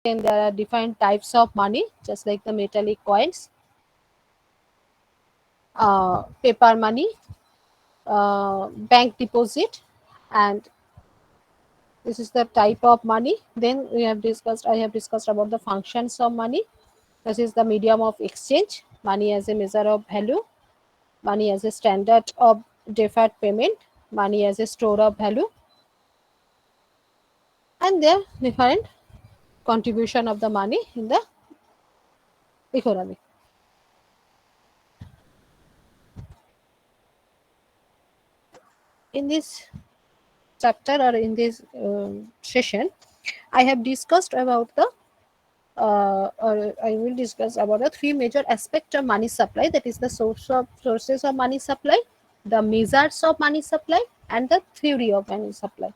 Then there are different types of money, just like the metallic coins, paper money, bank deposit, and this is the type of money. Then I have discussed about the functions of money. This is the medium of exchange, money as a measure of value, money as a standard of deferred payment, money as a store of value, and their different contribution of the money in the economy. In this chapter or in this session, I have discussed about the or I will discuss about the three major aspects of money supply. That is the sources of money supply, the measures of money supply, and the theory of money supply.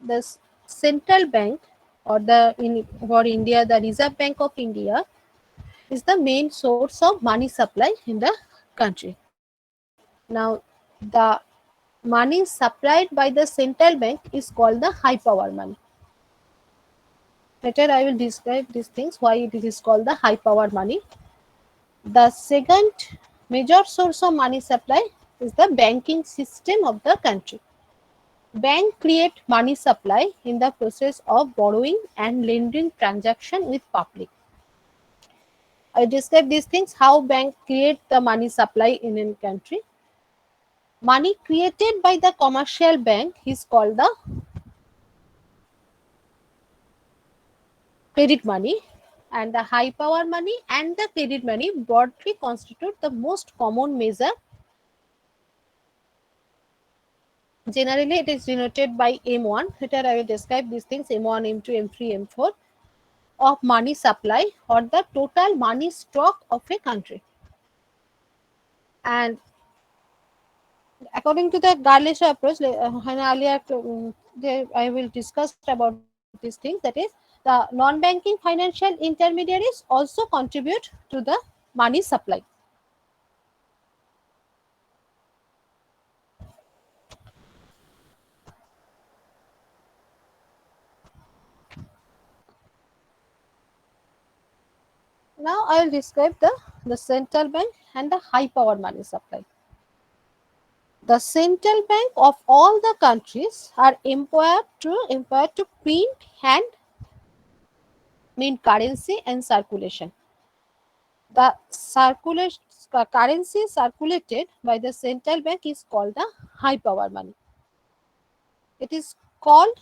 The central bank, or for India, the Reserve Bank of India, is the main source of money supply in the country. Now, the money supplied by the central bank is called the high power money. Later, I will describe these things why it is called the high power money. The second major source of money supply is the banking system of the country. Bank create money supply in the process of borrowing and lending transaction with public. I describe these things how bank create the money supply in a country. Money created by the commercial bank is called the credit money, and the high power money and the credit money broadly constitute the most common measure. Generally, it is denoted by M1. Later, I will describe these things M1, M2, M3, M4 of money supply or the total money stock of a country. And according to the Garlish approach, earlier I will discuss about these things. That is, the non-banking financial intermediaries also contribute to the money supply. Now I will describe the central bank and the high power money supply. The central bank of all the countries are empowered to print and mint currency and circulation. The currency circulated by the central bank is called the high power money. It is called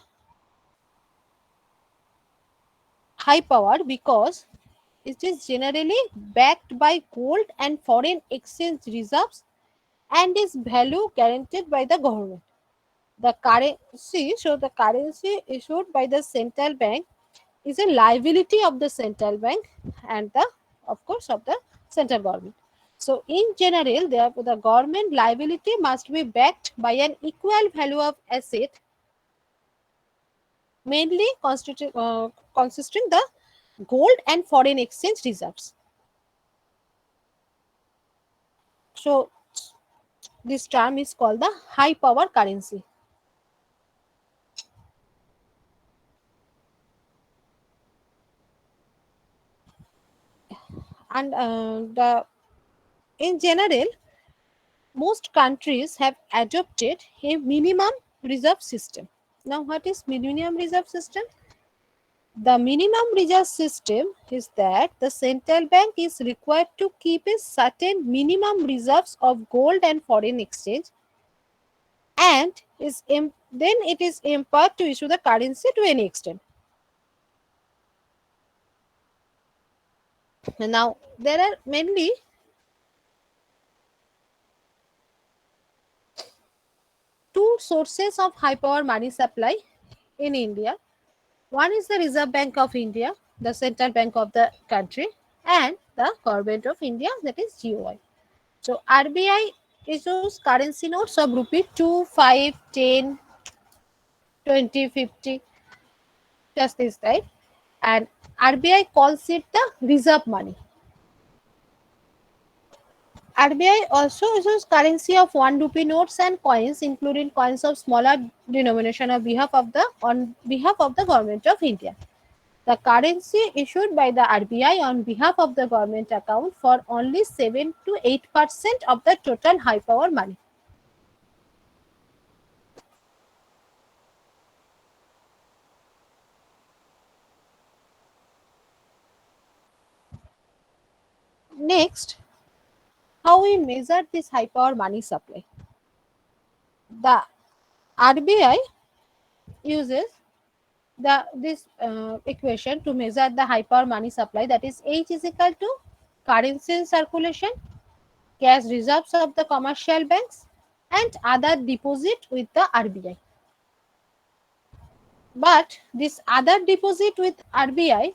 high power because it is generally backed by gold and foreign exchange reserves and is value guaranteed by the government. The currency issued by the central bank is a liability of the central bank and the, of course, of the central government. So in general, therefore, the government liability must be backed by an equal value of asset, mainly consisting the gold and foreign exchange reserves. So this term is called the high power currency. And the in general, most countries have adopted a minimum reserve system. Now, what is minimum reserve system? The minimum reserve system is that the central bank is required to keep a certain minimum reserves of gold and foreign exchange, and then it is empowered to issue the currency to any extent. Now, there are mainly two sources of high power money supply in India. One is the Reserve Bank of India, the central bank of the country, and the Government of India, that is GOI. So RBI issues currency notes of rupee 2, 5, 10, 20, 50, just this type. And RBI calls it the reserve money. RBI also issues currency of 1 rupee notes and coins, including coins of smaller denomination on behalf of the government of India. The currency issued by the RBI on behalf of the government account for only 7 to 8% of the total high power money. Next, how we measure this high power money supply. The RBI uses this equation to measure the high power money supply, that is H is equal to currency in circulation, cash reserves of the commercial banks and other deposit with the RBI. But this other deposit with RBI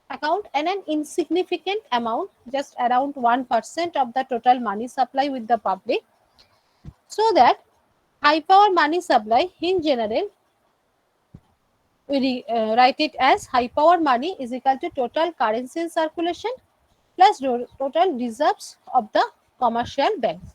account an insignificant amount, just around 1% of the total money supply with the public. So that high power money supply in general, we write it as high power money is equal to total currency in circulation plus total reserves of the commercial banks.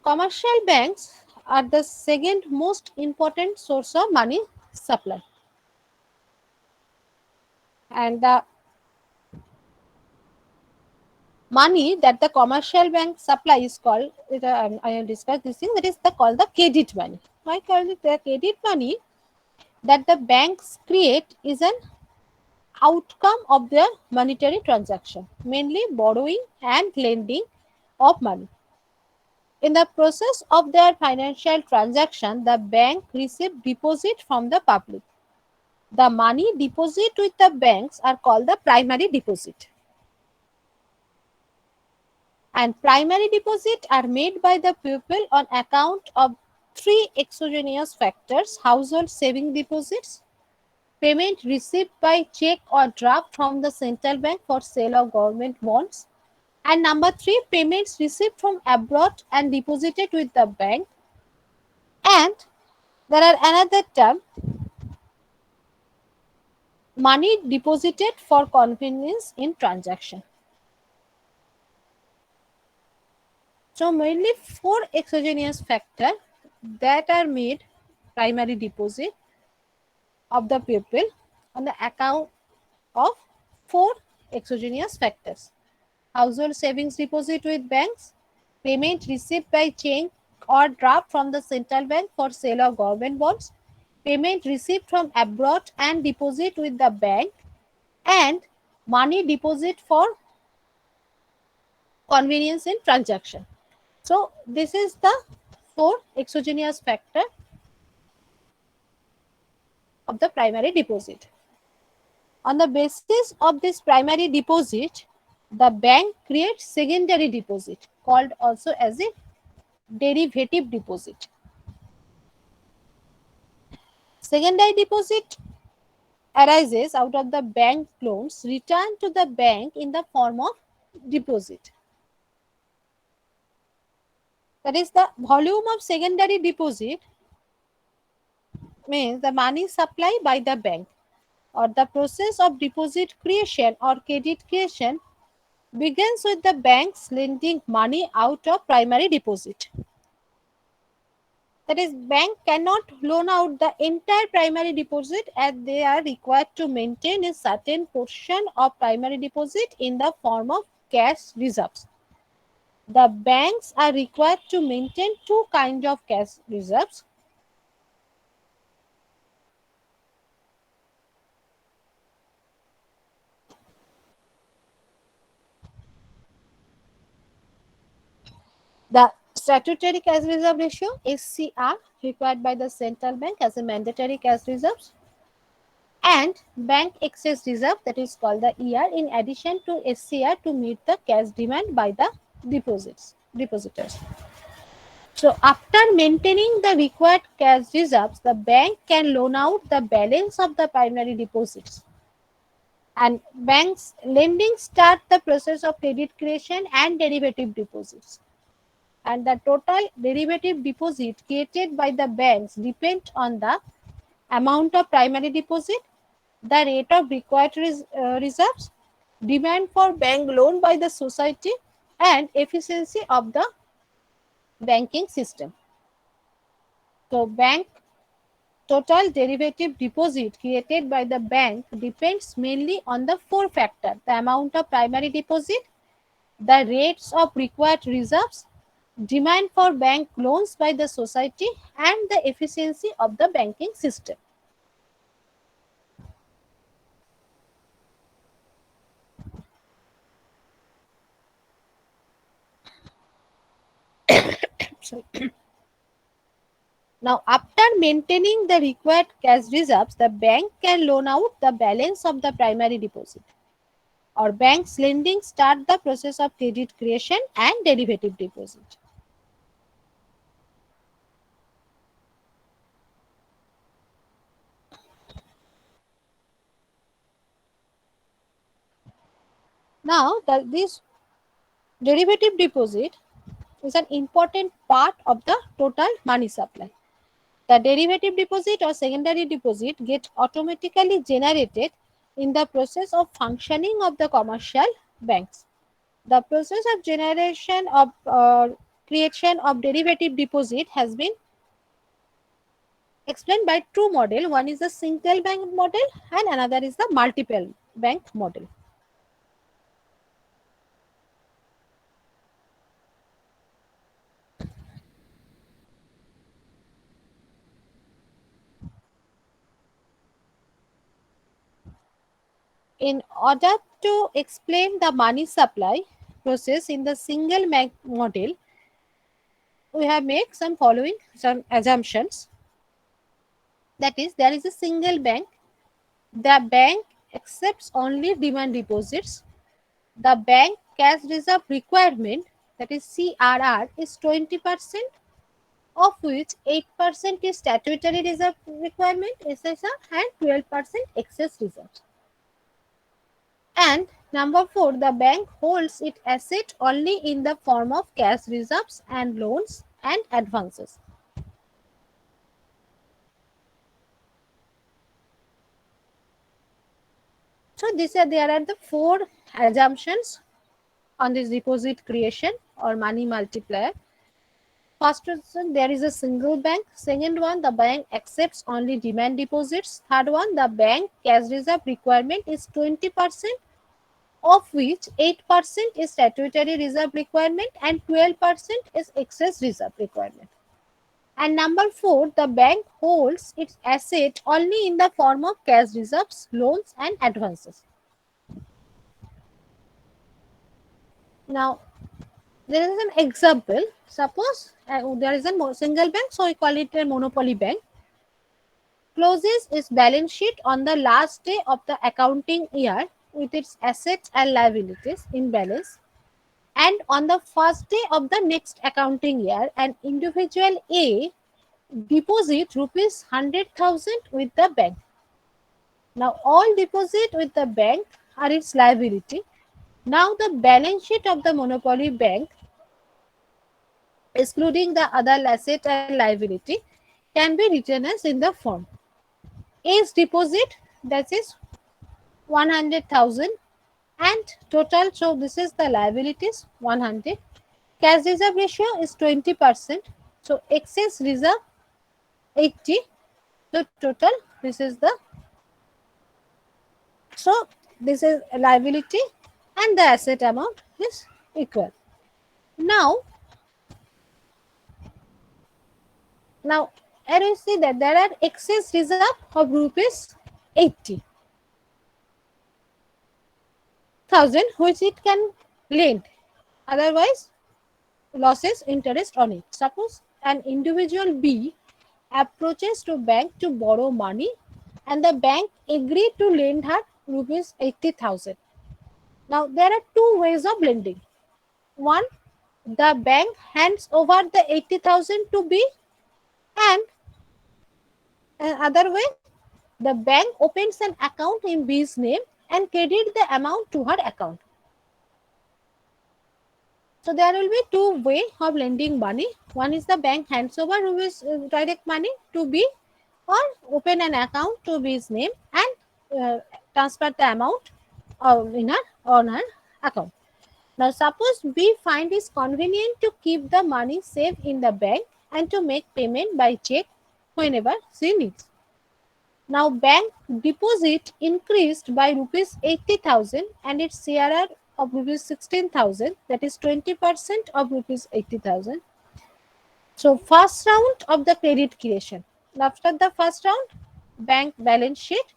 Commercial banks are the second most important source of money supply. And the money that the commercial bank supply is called, I have discussed this thing, that is called the credit money. Why call it the credit money? That the banks create is an outcome of their monetary transaction, mainly borrowing and lending of money. In the process of their financial transaction, the bank receive deposit from the public. The money deposit with the banks are called the primary deposit. And primary deposit are made by the people on account of three exogenous factors: household saving deposits, payment received by check or draft from the central bank for sale of government bonds, and number three, payments received from abroad and deposited with the bank. And there are another term, money deposited for convenience in transaction. So mainly four exogenous factors that are made primary deposit of the people on the account of four exogenous factors: household savings deposit with banks, payment received by check or draft from the central bank for sale of government bonds, payment received from abroad and deposit with the bank, and money deposit for convenience in transaction. So this is the four exogenous factor of the primary deposit. On the basis of this primary deposit, the bank creates secondary deposit, called also as a derivative deposit. Secondary deposit arises out of the bank loans returned to the bank in the form of deposit. That is, the volume of secondary deposit means the money supplied by the bank, or the process of deposit creation or credit creation begins with the banks lending money out of primary deposit. That is, bank cannot loan out the entire primary deposit as they are required to maintain a certain portion of primary deposit in the form of cash reserves. The banks are required to maintain two kinds of cash reserves. The statutory cash reserve ratio (SCR) required by the central bank as a mandatory cash reserves, and bank excess reserve, that is called the ER, in addition to SCR to meet the cash demand by the depositors. So after maintaining the required cash reserves, the bank can loan out the balance of the primary deposits. And banks lending start the process of credit creation and derivative deposits. And the total derivative deposit created by the banks depend on the amount of primary deposit the rate of required reserves, demand for bank loan by the society, and efficiency of the banking system. So, bank total derivative deposit created by the bank depends mainly on the four factors: the amount of primary deposit, the rates of required reserves, demand for bank loans by the society, and the efficiency of the banking system. Sorry. Now, after maintaining the required cash reserves, the bank can loan out the balance of the primary deposit, or banks lending start the process of credit creation and derivative deposit. Now, this derivative deposit is an important part of the total money supply. The derivative deposit or secondary deposit get automatically generated in the process of functioning of the commercial banks. The process of generation of creation of derivative deposit has been explained by two model. One is the single bank model and another is the multiple bank model. In order to explain the money supply process in the single bank model, we have made some assumptions. That is, there is a single bank. The bank accepts only demand deposits. The bank cash reserve requirement, that is CRR, is 20%, of which 8% is statutory reserve requirement SSR and 12% excess reserves. And number 4, the bank holds its asset only in the form of cash reserves and loans and advances. So there are the 4 assumptions on this deposit creation or money multiplier. First one, there is a single bank. Second one, the bank accepts only demand deposits. Third one, the bank cash reserve requirement is 20%, of which 8% is statutory reserve requirement and 12% is excess reserve requirement. And number 4, the bank holds its asset only in the form of cash reserves, loans and advances. Now, there is an example. Suppose there is a single bank, so we call it a monopoly bank. Closes its balance sheet on the last day of the accounting year with its assets and liabilities in balance, and on the first day of the next accounting year, an individual A deposit rupees 100,000 with the bank. Now, all deposit with the bank are its liability. Now, the balance sheet of the monopoly bank, excluding the other asset and liability, can be written as in the form: A's deposit, that is 100,000, and total, so this is the liabilities 100. Cash reserve ratio is 20%, so excess reserve 80. So total, this is the, so this is a liability and the asset amount is equal. Now, here you see that there are excess reserve of rupees 80,000 which it can lend, otherwise losses interest on it. Suppose an individual B approaches to bank to borrow money and the bank agreed to lend her rupees 80,000. Now there are two ways of lending. One, the bank hands over the 80,000 to B, and another way, the bank opens an account in B's name and credit the amount to her account. So there will be two ways of lending money. One is the bank hands over rupees direct money to B, or open an account to B's name and transfer the amount on her account. Now, suppose we find it convenient to keep the money safe in the bank and to make payment by check whenever she needs. Now, bank deposit increased by rupees 80,000 and its CRR of rupees 16,000, that is 20% of rupees 80,000. So, first round of the credit creation. After the first round, bank balance sheet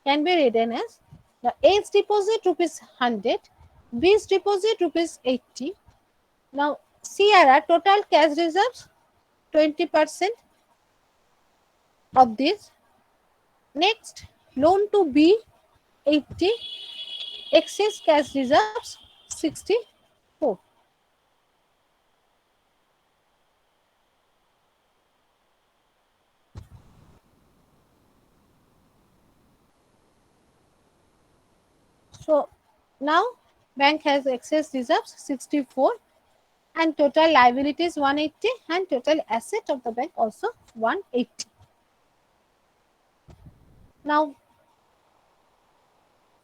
can be written as the A's deposit rupees 100, B's deposit rupees 80. Now, CRR total cash reserves 20% of this. Next, loan to B 80, excess cash reserves 64. So now bank has excess reserves 64 and total liabilities 180 and total asset of the bank also 180. Now,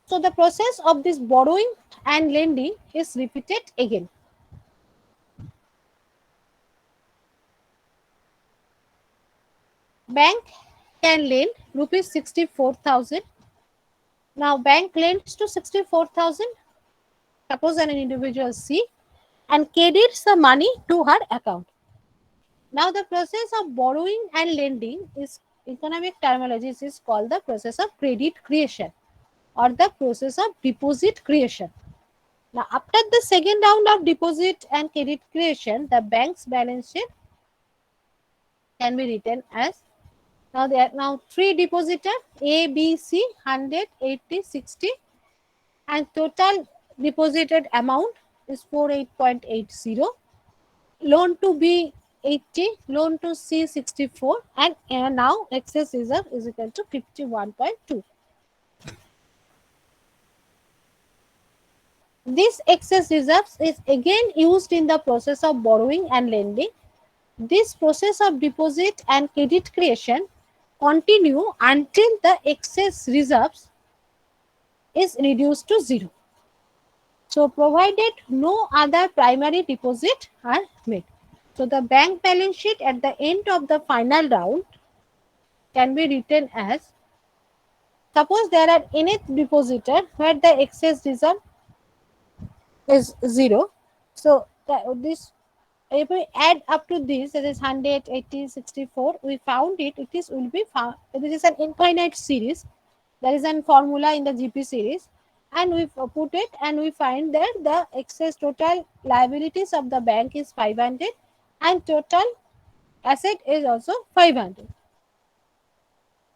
so the process of this borrowing and lending is repeated again. Bank can lend rupees 64,000. Now bank lends to 64,000. Suppose an individual C and credits the money to her account. Now the process of borrowing and lending is economic terminology is called the process of credit creation or the process of deposit creation. Now after the second round of deposit and credit creation, the bank's balance sheet can be written as now there are now three depositor A, B, C 100, 80, 60 and total deposited amount is 48.80. Loan to B 80, loan to C 64 and now excess reserve is equal to 51.2. This excess reserves is again used in the process of borrowing and lending. This process of deposit and credit creation continue until the excess reserves is reduced to zero. So provided no other primary deposit are made. So the bank balance sheet at the end of the final round can be written as, suppose there are nth depositor where the excess reserve is 0. So this, if we add up to this, that is 100, 80, 64, we found it is will be found, this is an infinite series. There is a formula in the GP series and we put it and we find that the excess total liabilities of the bank is 500 and total asset is also 500.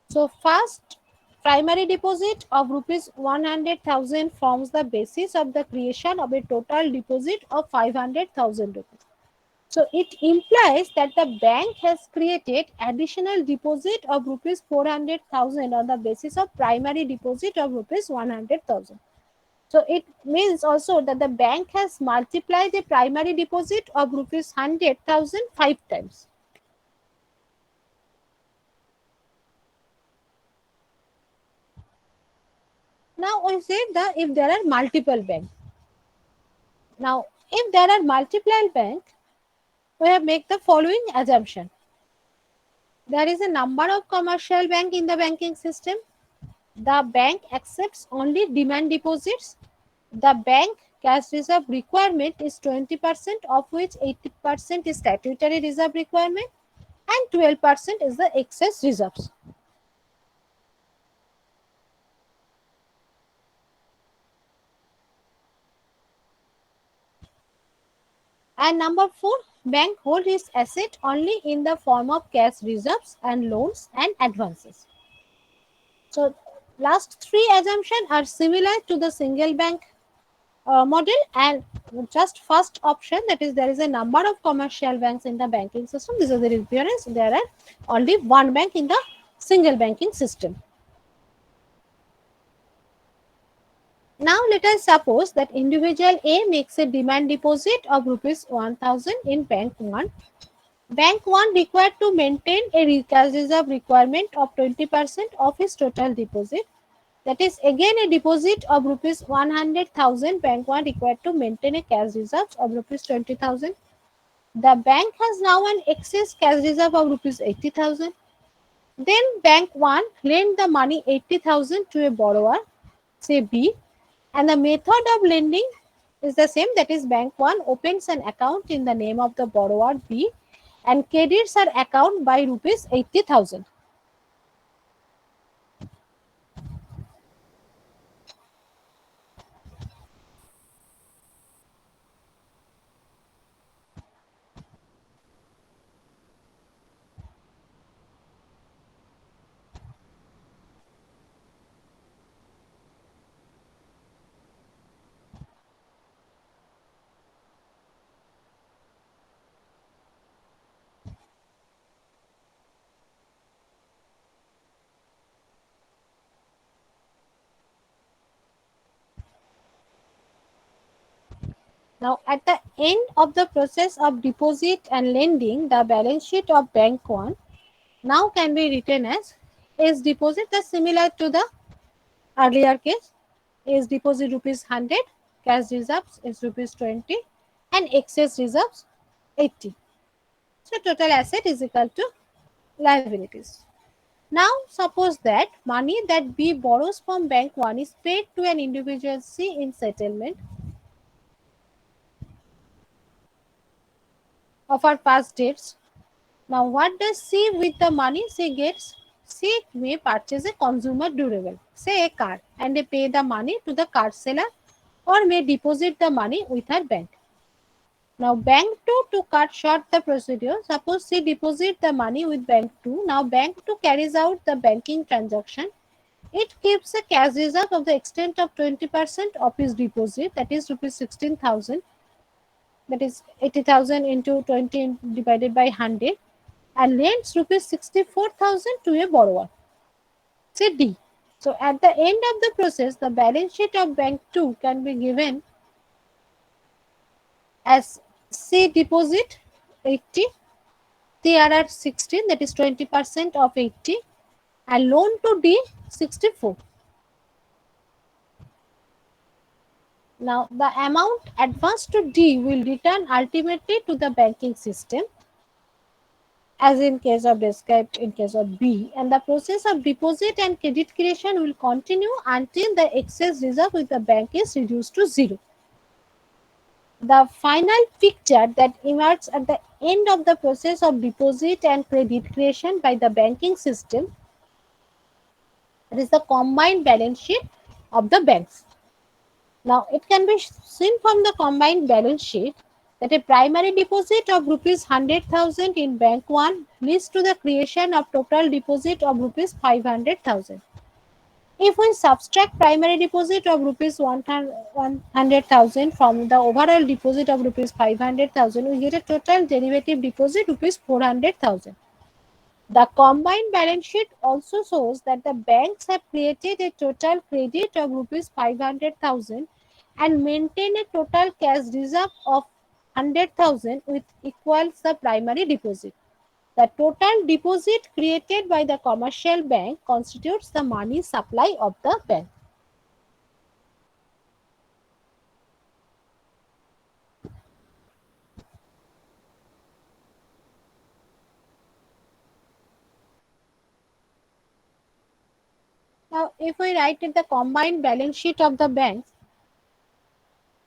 So first primary deposit of rupees 100,000 forms the basis of the creation of a total deposit of 500,000 rupees. So it implies that the bank has created additional deposit of rupees 400,000 on the basis of primary deposit of rupees 100,000. So it means also that the bank has multiplied the primary deposit of rupees 100,000 5 times. Now we say that if there are multiple banks. Now if there are multiple banks, we have make the following assumption. There is a number of commercial bank in the banking system. The bank accepts only demand deposits. The bank cash reserve requirement is 20%, of which 80% is statutory reserve requirement and 12% is the excess reserves. And number 4, bank holds its asset only in the form of cash reserves and loans and advances. So last three assumptions are similar to the single bank model, and just first option, that is there is a number of commercial banks in the banking system. This is the appearance. There are only one bank in the single banking system. Now let us suppose that individual A makes a demand deposit of rupees 1000 in bank 1. Bank 1 required to maintain a cash reserve requirement of 20% of his total deposit. That is again a deposit of rupees 100,000. Bank 1 required to maintain a cash reserve of rupees 20,000. The bank has now an excess cash reserve of rupees 80,000. Then bank 1 lent the money 80,000 to a borrower, say B, and the method of lending is the same. That is, bank 1 opens an account in the name of the borrower B and credits her account by rupees 80,000. Now, at the end of the process of deposit and lending, the balance sheet of bank 1 now can be written as deposit, that's similar to the earlier case. Is deposit rupees 100, cash reserves is rupees 20, and excess reserves 80. So total asset is equal to liabilities. Now suppose that money that B borrows from bank 1 is paid to an individual C in settlement of our past debts. Now what does C with the money she gets? C may purchase a consumer durable, say a car, and they pay the money to the car seller, or may deposit the money with her bank. Now bank 2, to cut short the procedure, suppose she deposit the money with bank 2. Now bank 2 carries out the banking transaction. It keeps a cash reserve of the extent of 20% of his deposit, that is rupees 16,000, that is 80,000 into 20 divided by 100, and lends rupees 64,000 to a borrower, say D. So at the end of the process, the balance sheet of bank 2 can be given as C deposit 80, TRR 16, that is 20% of 80, and loan to D 64. Now the amount advanced to D will return ultimately to the banking system, as in case of described in case of B, and the process of deposit and credit creation will continue until the excess reserve with the bank is reduced to zero. The final picture that emerges at the end of the process of deposit and credit creation by the banking system, that is the combined balance sheet of the banks. Now it can be seen from the combined balance sheet that a primary deposit of rupees 100,000 in bank 1 leads to the creation of total deposit of rupees 500,000. If we subtract primary deposit of rupees 100,000 from the overall deposit of rupees 500,000, we get a total derivative deposit rupees 400,000. The combined balance sheet also shows that the banks have created a total credit of rupees 500,000 and maintain a total cash reserve of 100,000, which equals the primary deposit. The total deposit created by the commercial bank constitutes the money supply of the bank. Now, if we write it the combined balance sheet of the banks,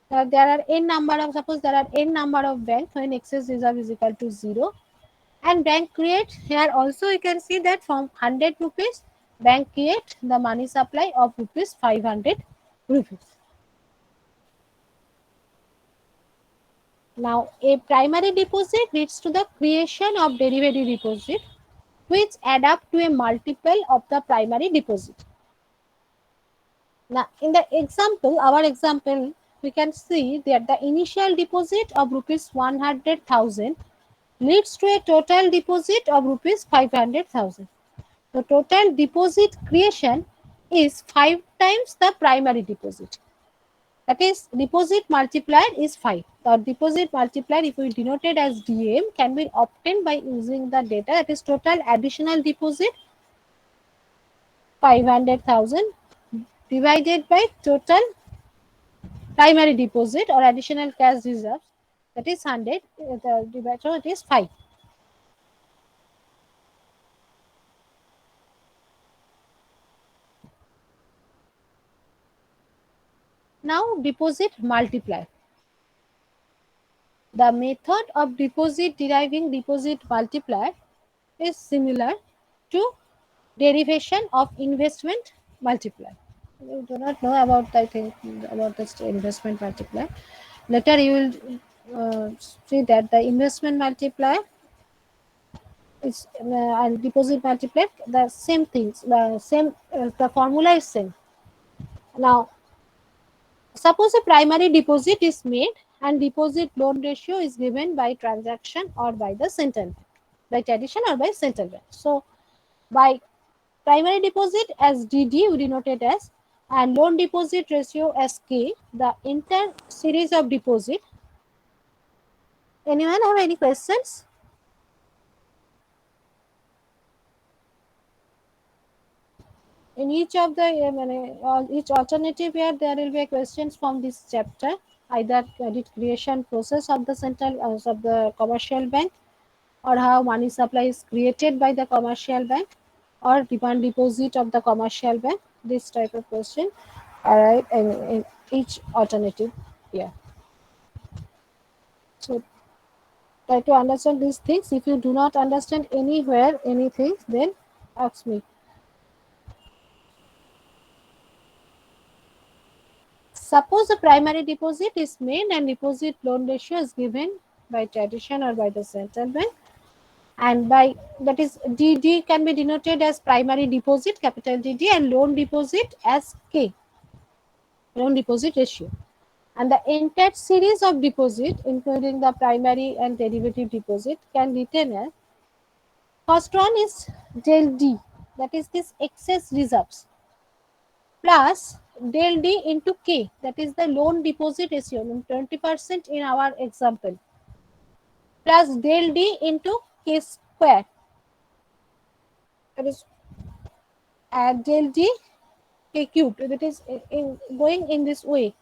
there are n number of, suppose there are n number of banks when excess reserve is equal to 0, and bank create, here also you can see that from 100 rupees bank create the money supply of rupees 500 rupees. Now a primary deposit leads to the creation of derivative deposit, which add up to a multiple of the primary deposit. Now in the example, our example, we can see that the initial deposit of rupees 100,000 leads to a total deposit of rupees 500,000. The total deposit creation is 5 times the primary deposit. That is, deposit multiplier is 5. The deposit multiplier, if we denote it as DM, can be obtained by using the data, that is total additional deposit 500,000 divided by total primary deposit or additional cash reserves, that is 100, the divisor it is 5. Now deposit multiplier. The method of deposit deriving deposit multiplier is similar to derivation of investment multiplier. You do not know about, I think, about this investment multiplier. Later you will see that the investment multiplier is and deposit multiplier, the same things, the same, the formula is same. Now, suppose a primary deposit is made and deposit loan ratio is given by transaction or by the central bank, by tradition or by central bank. So, by primary deposit as DD we denote it as, and loan deposit ratio as K, the entire series of deposit. Anyone have any questions? In each of the each alternative year there will be questions from this chapter, either credit creation process of the central of the commercial bank, or how money supply is created by the commercial bank, or demand deposit of the commercial bank. This type of question arrive in each alternative year. So try to understand these things. If you do not understand anywhere anything, then ask me. Suppose a primary deposit is made and deposit loan ratio is given by tradition or by the central bank, and by that is DD can be denoted as primary deposit, capital DD, and loan deposit as K, loan deposit ratio. And the entire series of deposit, including the primary and derivative deposit, can retain as, first one is del D, that is this excess reserves, plus del D into K, that is the loan deposit ratio, 20% in our example, plus del D into K square, that is del D K cubed, that is going in this way.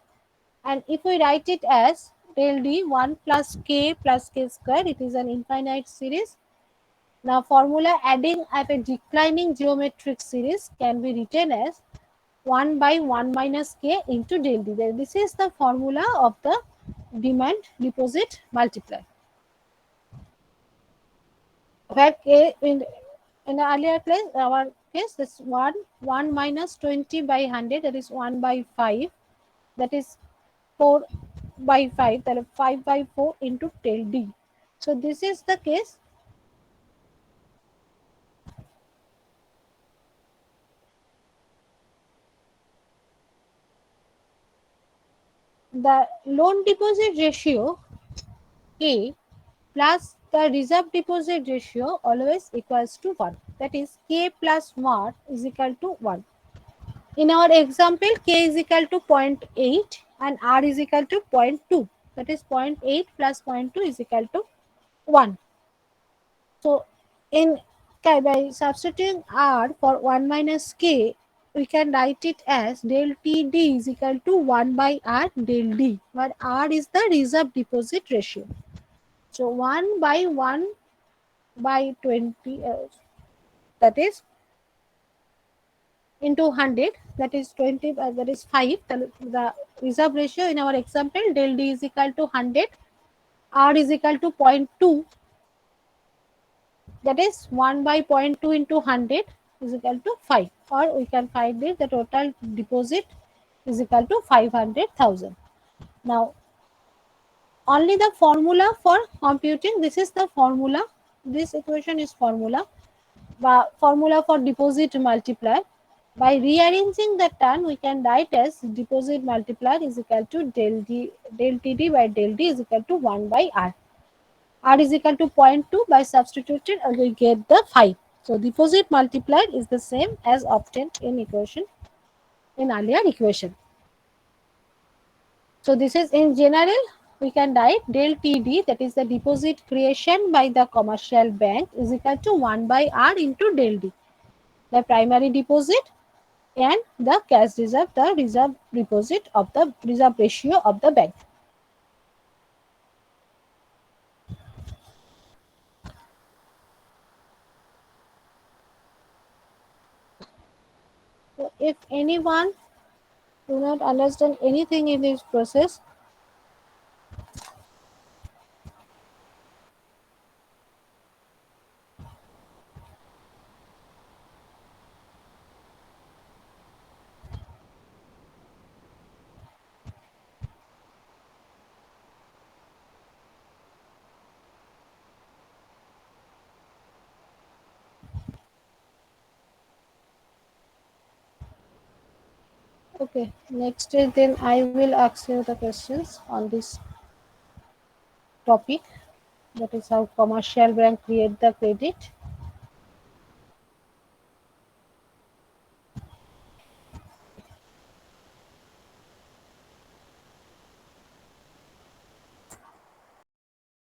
And if we write it as del D 1 plus K square, it is an infinite series. Now formula adding at a declining geometric series can be written as 1 by 1 minus K into del D. This is the formula of the demand deposit multiplier. Where K in the earlier place, our case is 1 minus 20 by 100, that is 1 by 5, that is 4 by 5, that is 5 by 4 into del D. So this is the case. The loan deposit ratio K plus the reserve deposit ratio always equals to 1. That is K plus 1 is equal to 1. In our example, K is equal to 0.8 and R is equal to 0.2. That is 0.8 plus 0.2 is equal to 1. So, in by substituting R for 1 minus K, we can write it as del TD is equal to 1 by R del D, where R is the reserve deposit ratio. So 1 by 1 by 20, that is into 100, that is 20, that is 5. The reserve ratio in our example, del D is equal to 100, R is equal to 0.2, that is 1 by 0.2 into 100 is equal to 5, or we can find it the total deposit is equal to 500,000. Now only the formula for computing, this is the formula, this equation is formula for deposit multiplier. By rearranging the term, we can write as deposit multiplier is equal to del TD by del D is equal to 1 by R. R is equal to 0.2, by substituted we get the 5. So deposit multiplier is the same as obtained in earlier equation. So this is in general, we can write del TD, that is the deposit creation by the commercial bank, is equal to 1 by R into del D. The primary deposit and the cash reserve, the reserve deposit of the reserve ratio of the bank. So if anyone do not understand anything in this process, okay, next is then I will ask you the questions on this topic, that is how commercial bank create the credit.